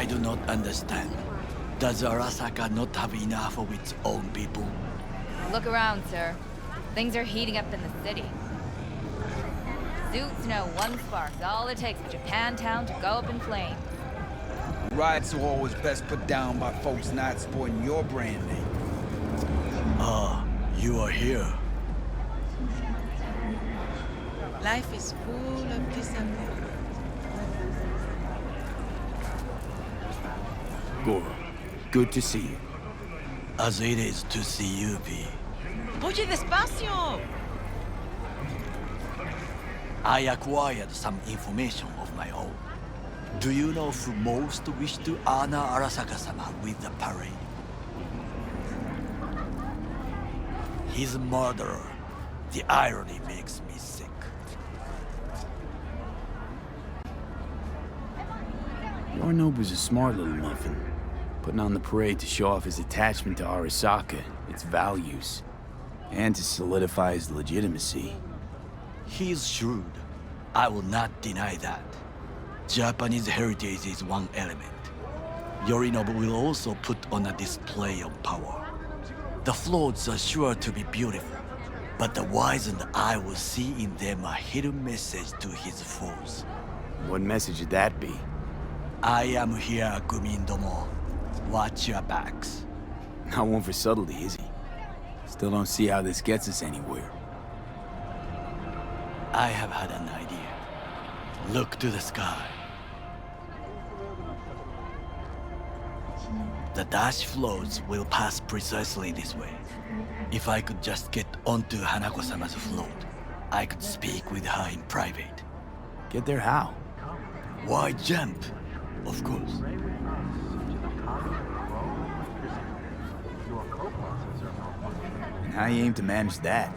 I do not understand. Does Arasaka not have enough of its own people? Look around, sir. Things are heating up in the city. Suits know one spark's all it takes for Japantown to go up in flames. Riots are always best put down by folks not sporting your brand name. Ah, you are here. Life is full of disappointment. Goro, good to see you. As it is to see you, V. Oye, despacio! I acquired some information of my own. Do you know who most wish to honor Arasaka-sama with the parade? His murderer. The irony makes me sick. Yorinobu's a smart little muffin, putting on the parade to show off his attachment to Arasaka, its values, and to solidify his legitimacy. He's shrewd. I will not deny that. Japanese heritage is one element. Yorinobu will also put on a display of power. The floats are sure to be beautiful, but the wizened eye will see in them a hidden message to his foes. What message would that be? I am here, Gumindomo. Watch your backs. Not one for subtlety, is he? Still don't see how this gets us anywhere. I have had an idea. Look to the sky. The dash floats will pass precisely this way. If I could just get onto Hanako-sama's float, I could speak with her in private. Get there how? Why jump? Of course. And how you aim to manage that?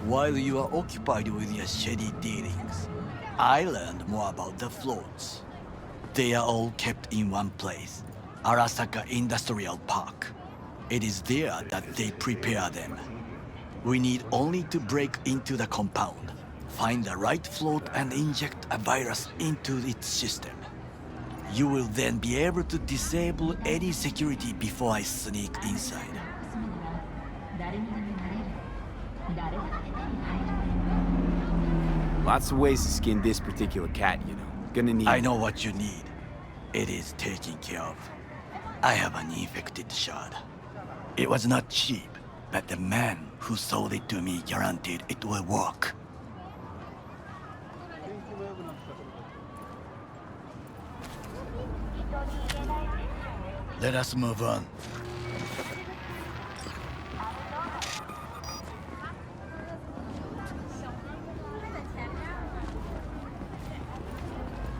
While you are occupied with your shady dealings, I learned more about the floats. They are all kept in one place, Arasaka Industrial Park. It is there that they prepare them. We need only to break into the compound, find the right float and inject a virus into its system. You will then be able to disable any security before I sneak inside. Lots of ways to skin this particular cat, you know. Gonna need... I know what you need. It is taken care of. I have an infected shard. It was not cheap, but the man who sold it to me guaranteed it will work. Let us move on.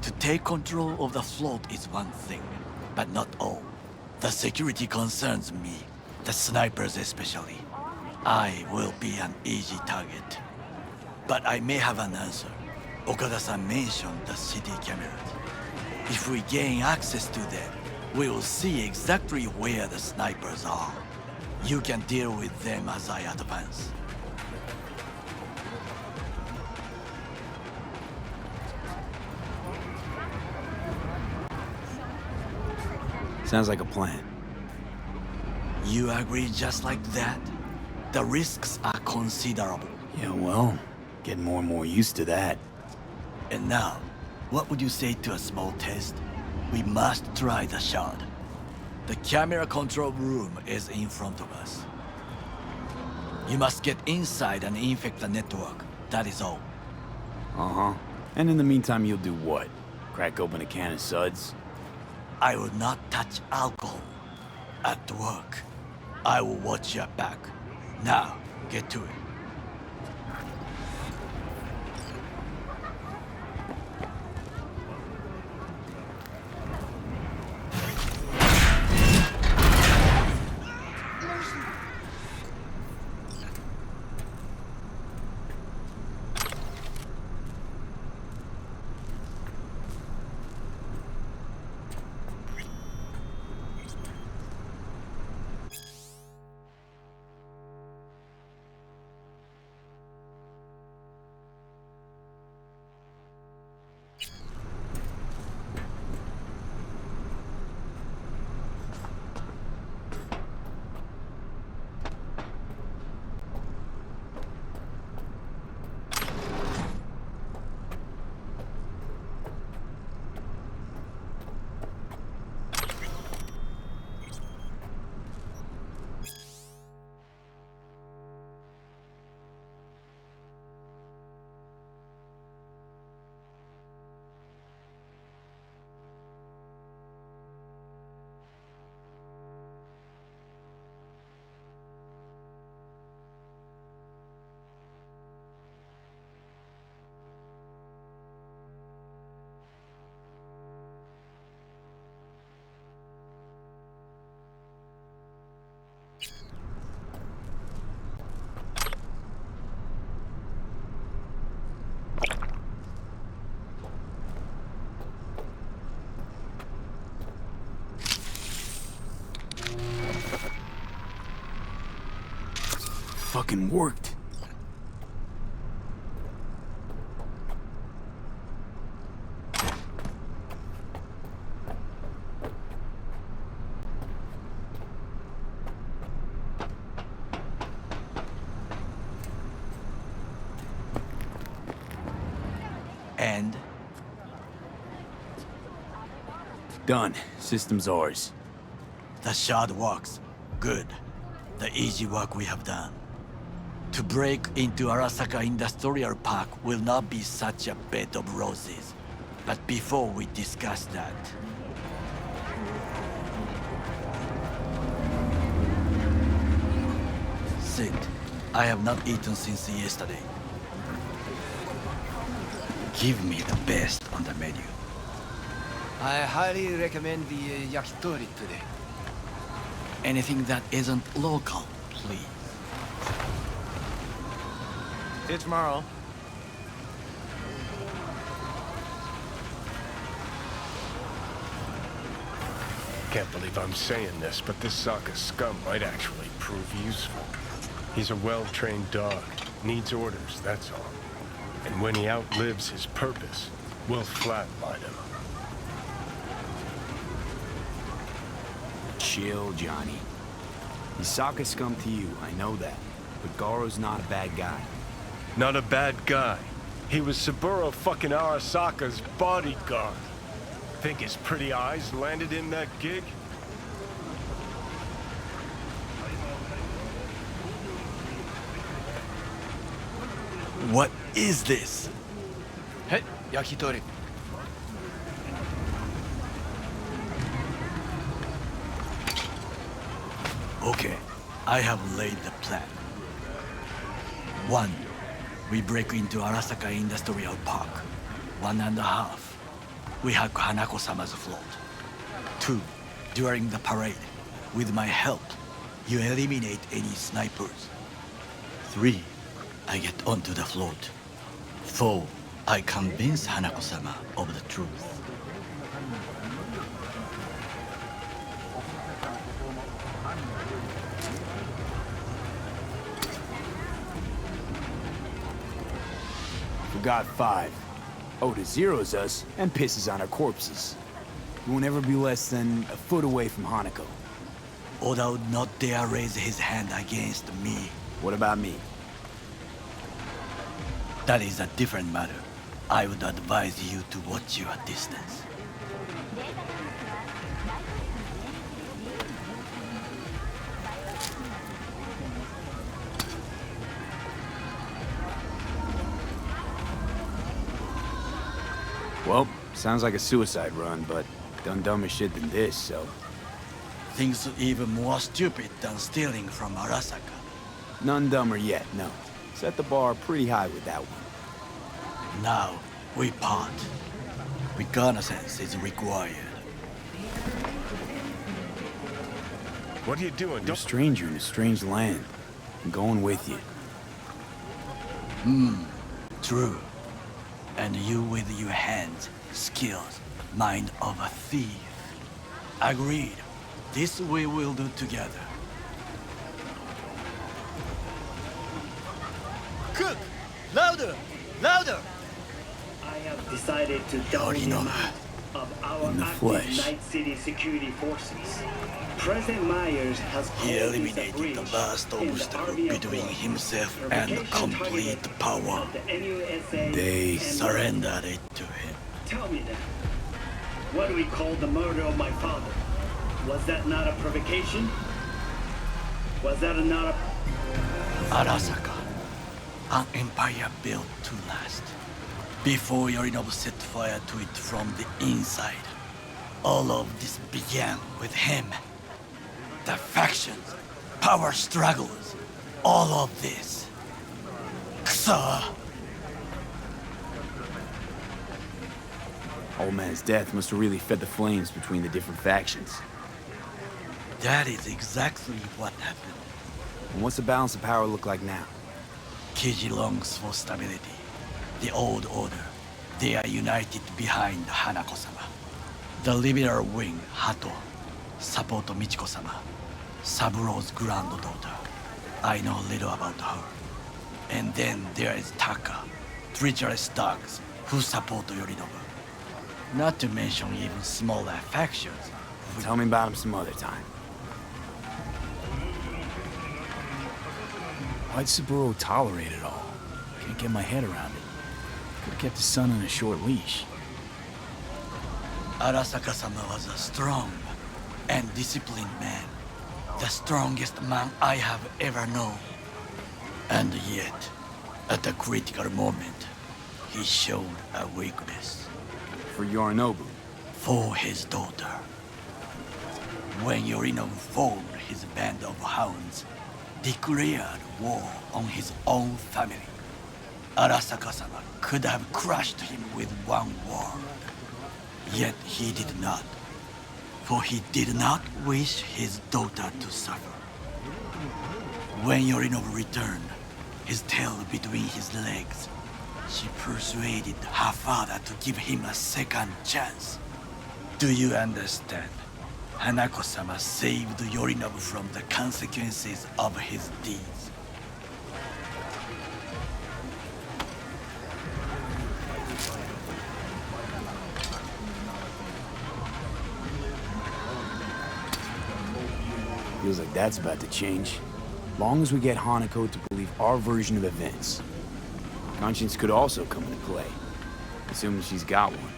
To take control of the float is one thing, but not all. The security concerns me, the snipers especially. I will be an easy target. But I may have an answer. Okada-san mentioned the city cameras. If we gain access to them, we will see exactly where the snipers are. You can deal with them as I advance. Sounds like a plan. You agree just like that? The risks are considerable. Yeah, well, getting more and more used to that. And now, what would you say to a small test? We must try the shard. The camera control room is in front of us. You must get inside and infect the network. That is all. Uh-huh. And in the meantime, you'll do what? Crack open a can of suds? I will not touch alcohol. At work, I will watch your back. Now, get to it. fucking worked. And Done. System's ours. the shard works. Good. The easy work we have done. To break into Arasaka Industrial Park will not be such a bed of roses. But before we discuss that, sit. I have not eaten since yesterday. Give me the best on the menu. I highly recommend the yakitori today. Anything that isn't local, please. See you tomorrow. Can't believe I'm saying this, but this Sokka scum might actually prove useful. He's a well-trained dog. Needs orders, that's all. And when he outlives his purpose, we'll flatline him. Chill, Johnny. He's Sokka scum to you, I know that. But Garo's not a bad guy. Not a bad guy. He was Saburo fucking Arasaka's bodyguard. Think his pretty eyes landed in that gig? What is this? Hey, yakitori. Okay, I have laid the plan. 1. We break into Arasaka Industrial Park. 1.5. We hack Hanako-sama's float. 2. During the parade, with my help, you eliminate any snipers. 3. I get onto the float. 4. I convince Hanako-sama of the truth. Forgot 5. Oda zeroes us and pisses on our corpses. He won't ever be less than a foot away from Hanako. Oda would not dare raise his hand against me. What about me? That is a different matter. I would advise you to watch your distance. Well, sounds like a suicide run, but done dumber shit than this, so... Things even more stupid than stealing from Arasaka. None dumber yet, no. Set the bar pretty high with that one. Now, we part. Reconnaissance is required. What are you doing? You're a stranger in a strange land. I'm going with you. True. And you with your hands, skills, mind of a thief. Agreed. This we will do together. Cook! Louder! Louder! I have decided to double the Yorinobu, amount of our in the active flesh. Night City security forces. President Myers has He called this a eliminated breach the last in the obstacle Army of between Blood. himself and Provocation complete targeted power. of the NUSA They and Surrendered it to him. Tell me then, what do we call the murder of my father? Was that not a provocation? Was that not a... Arasaka, an empire built to last. Before Yorinobu set fire to it from the inside. All of this began with him. The factions, power struggles, all of this. Kusa! Old man's death must have really fed the flames between the different factions. That is exactly what happened. And what's the balance of power look like now? Kiji longs for stability. The old order. They are united behind Hanako-sama. The liberal wing, Hato, support Michiko-sama, Saburo's granddaughter. I know little about her. And then there is Taka, treacherous thugs who support Yorinobu. Not to mention even smaller factions. Tell me about him some other time. Why'd Saburo tolerate it all? Can't get my head around it. Could've kept his son on a short leash. Arasaka-sama was a strong and disciplined man. The strongest man I have ever known. And yet, at the critical moment, he showed a weakness. For Yorinobu. For his daughter. When Yorinobu formed his band of hounds, declared war on his own family, Arasaka-sama could have crushed him with one word. Yet he did not. For he did not wish his daughter to suffer. When Yorinobu returned, his tail between his legs, she persuaded her father to give him a second chance. Do you understand? Hanako-sama saved Yorinobu from the consequences of his deeds. Feels like that's about to change. Long as we get Hanako to believe our version of events. Conscience could also come into play, assuming she's got one.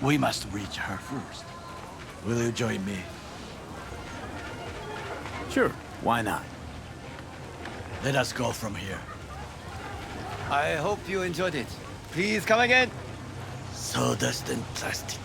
We must reach her first. Will you join me? Sure, why not? Let us go from here. I hope you enjoyed it. Please come again. So does fantastic.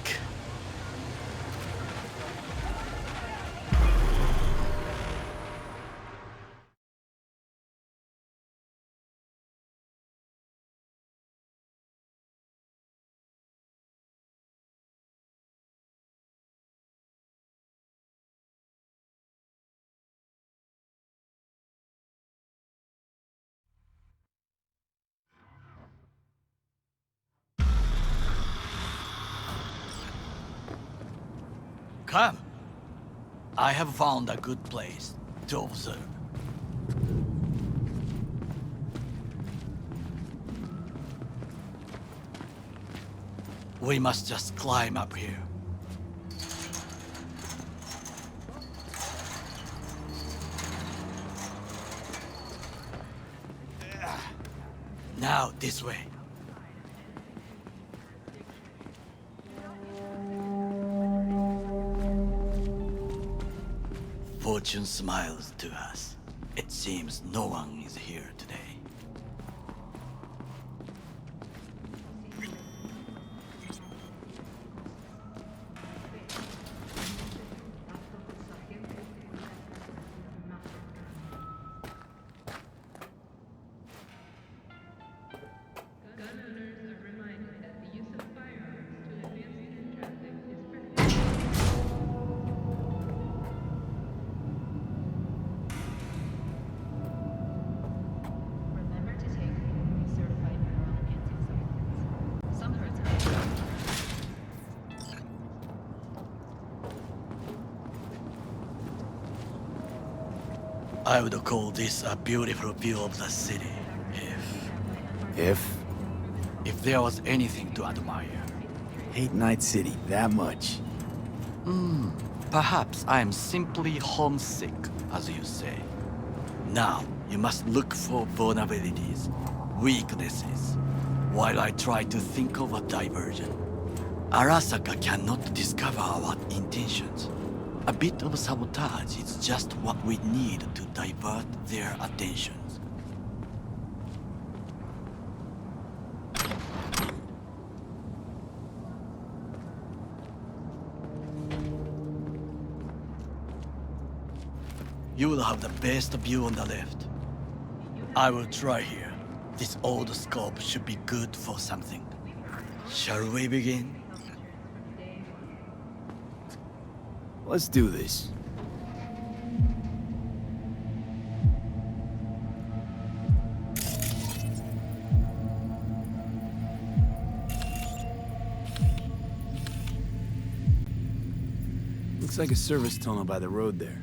Come. I have found a good place to observe. We must just climb up here. Now, this way. Fortune smiles to us. It seems no one is here today. I would call this a beautiful view of the city, if there was anything to admire. Hate Night City that much. Perhaps I am simply homesick, as you say. Now, you must look for vulnerabilities, weaknesses, while I try to think of a diversion. Arasaka cannot discover our intentions. A bit of sabotage is just what we need to divert their attentions. You will have the best view on the left. I will try here. This old scope should be good for something. Shall we begin? Let's do this. Looks like a service tunnel by the road there.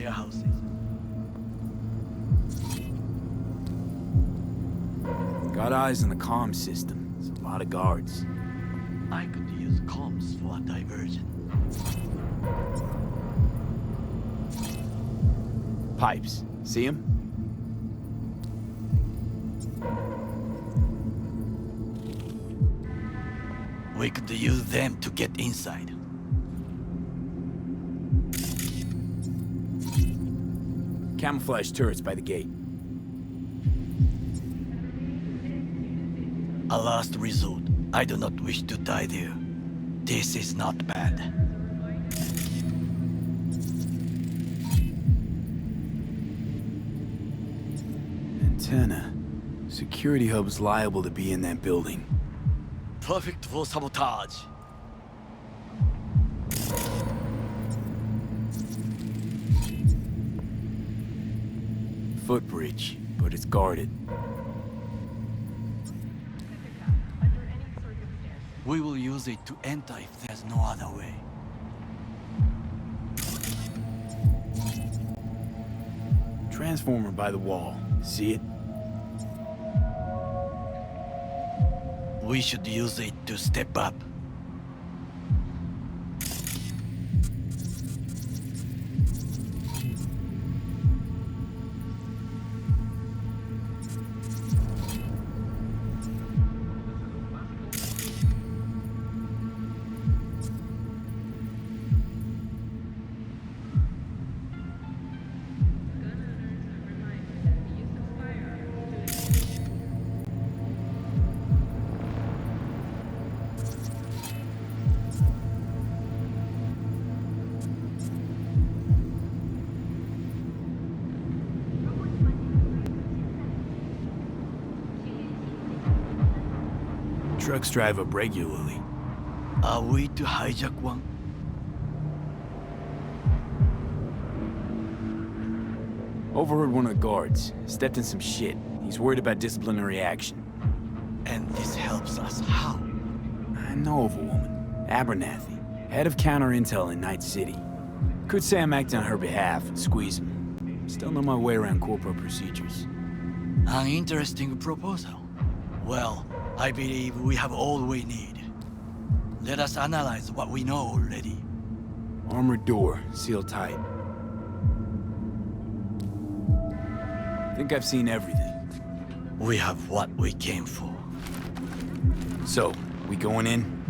warehouses. Got eyes on the comm system. There's a lot of guards. I could use comms for a diversion. Pipes. See them? We could use them to get inside. Camouflage turrets by the gate. A last resort. I do not wish to die there. This is not bad. Antenna. Security hub's liable to be in that building. Perfect for sabotage. Footbridge, but it's guarded. We will use it to enter if there's no other way. Transformer by the wall. See it? We should use it to step up. Trucks drive up regularly. Are we to hijack one? Overheard one of the guards. Stepped in some shit. He's worried about disciplinary action. And this helps us how? I know of a woman. Abernathy. Head of counter-intel in Night City. Could say I'm acting on her behalf and squeeze him. Still know my way around corporate procedures. An interesting proposal. Well, I believe we have all we need. Let us analyze what we know already. Armored door, sealed tight. Think I've seen everything. We have what we came for. So, we going in?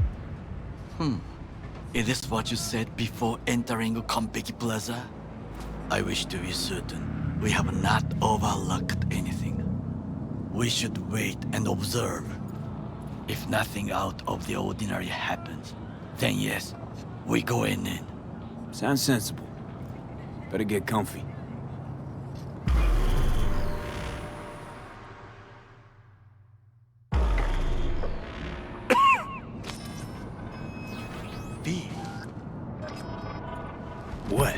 Is this what you said before entering Konpeki Plaza? I wish to be certain we have not overlooked anything. We should wait and observe. If nothing out of the ordinary happens, then yes, we go in. Sounds sensible. Better get comfy. B. What?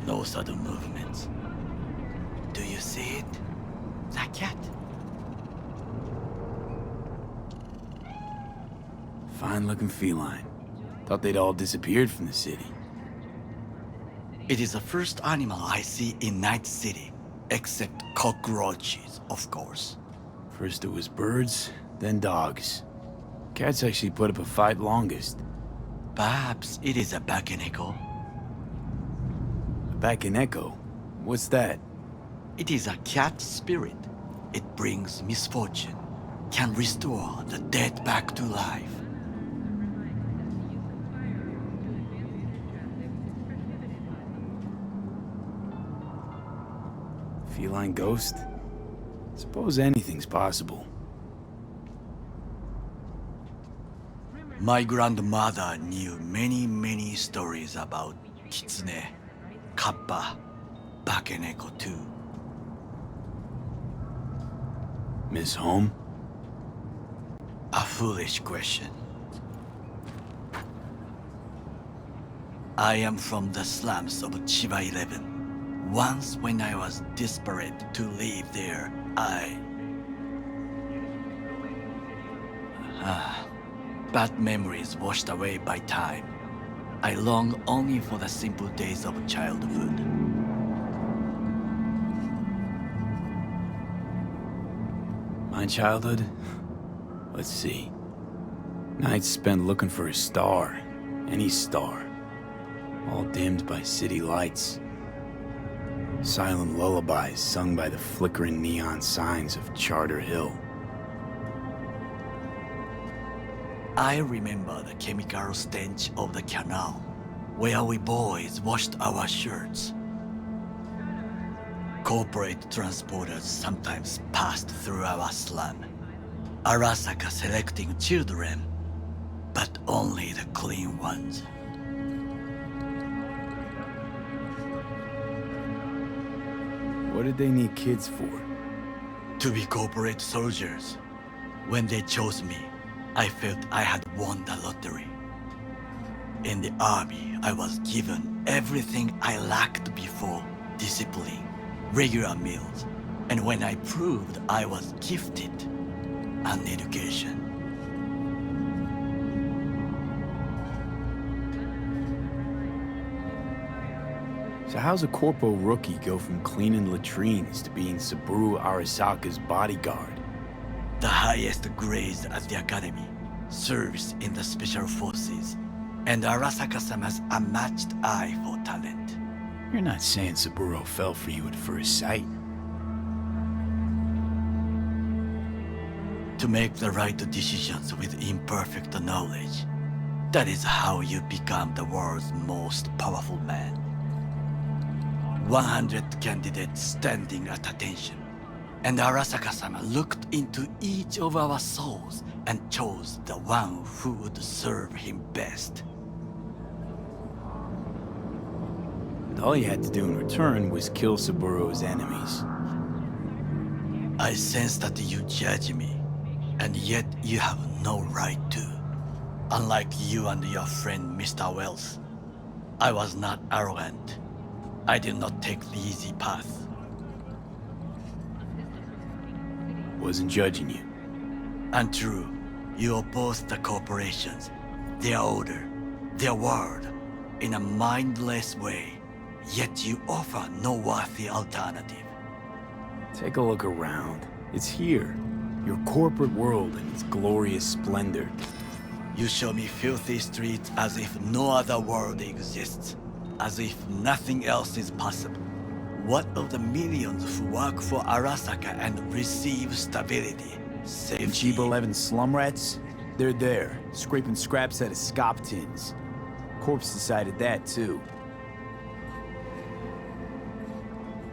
No sudden movements. Do you see it? That cat? Fine-looking feline. Thought they'd all disappeared from the city. It is the first animal I see in Night City, except cockroaches, of course. First it was birds, then dogs. Cats actually put up a fight longest. Perhaps it is a Bakeneko. A Bakeneko? What's that? It is a cat spirit. It brings misfortune, can restore the dead back to life. Feline ghost? Suppose anything's possible. My grandmother knew many stories about Kitsune, Kappa, Bakeneko too. Miss Home? A foolish question. I am from the slums of Chiba 11. Once when I was desperate to live there, bad memories washed away by time. I long only for the simple days of childhood. My childhood? Let's see. Nights spent looking for a star. Any star. All dimmed by city lights. Silent lullabies sung by the flickering neon signs of Charter Hill. I remember the chemical stench of the canal, where we boys washed our shirts. Corporate transporters sometimes passed through our slum, Arasaka selecting children, but only the clean ones. What did they need kids for? To be corporate soldiers. When they chose me, I felt I had won the lottery. In the army, I was given everything I lacked before: discipline, regular meals, and when I proved I was gifted, an education. So how's a corpo rookie go from cleaning latrines to being Saburo Arasaka's bodyguard? The highest grades at the academy, service in the special forces, and Arasaka-sama's unmatched eye for talent. You're not saying Saburo fell for you at first sight. To make the right decisions with imperfect knowledge, that is how you become the world's most powerful man. 100 candidates standing at attention, and Arasaka-sama looked into each of our souls and chose the one who would serve him best. And all you had to do in return was kill Saburo's enemies. I sense that you judge me, and yet you have no right to. Unlike you and your friend Mr. Wells, I was not arrogant. I did not take the easy path. Wasn't judging you. Untrue. You oppose the corporations, their order, their word, in a mindless way, yet you offer no worthy alternative. Take a look around. It's here. Your corporate world in its glorious splendor. You show me filthy streets as if no other world exists, as if nothing else is possible. What of the millions who work for Arasaka and receive stability, And safety? cheap 11 slum rats? They're there, scraping scraps out of scop tins. Corpse decided that too.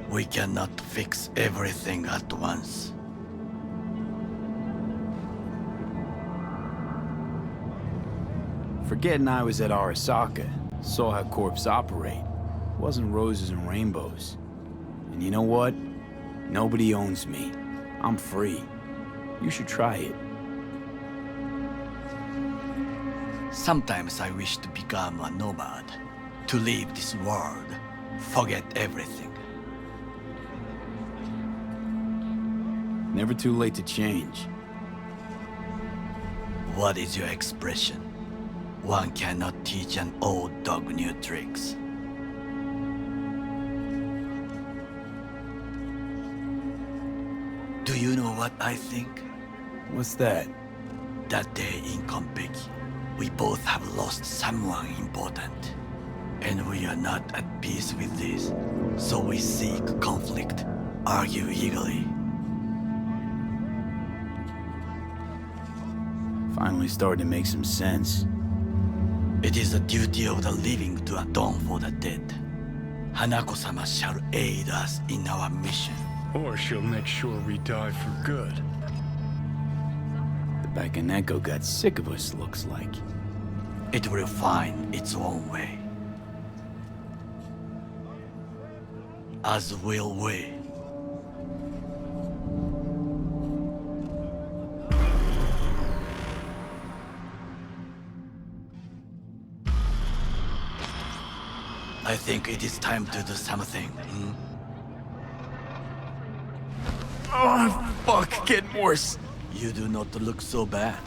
We cannot fix everything at once. Forgetting I was at Arasaka, saw how corps operate. Wasn't roses and rainbows. And you know what? Nobody owns me. I'm free. You should try it. Sometimes I wish to become a nomad, to leave this world, forget everything. Never too late to change. What is your expression? One cannot teach an old dog new tricks. Do you know what I think? What's that? That day in Konpeki, we both have lost someone important. And we are not at peace with this, so we seek conflict, argue eagerly. Finally starting to make some sense. It is the duty of the living to atone for the dead. Hanako-sama shall aid us in our mission. Or she'll make sure we die for good. The Bakaneko got sick of us, looks like. It will find its own way. As will we. I think it is time to do something. Oh, fuck, getting worse. You do not look so bad.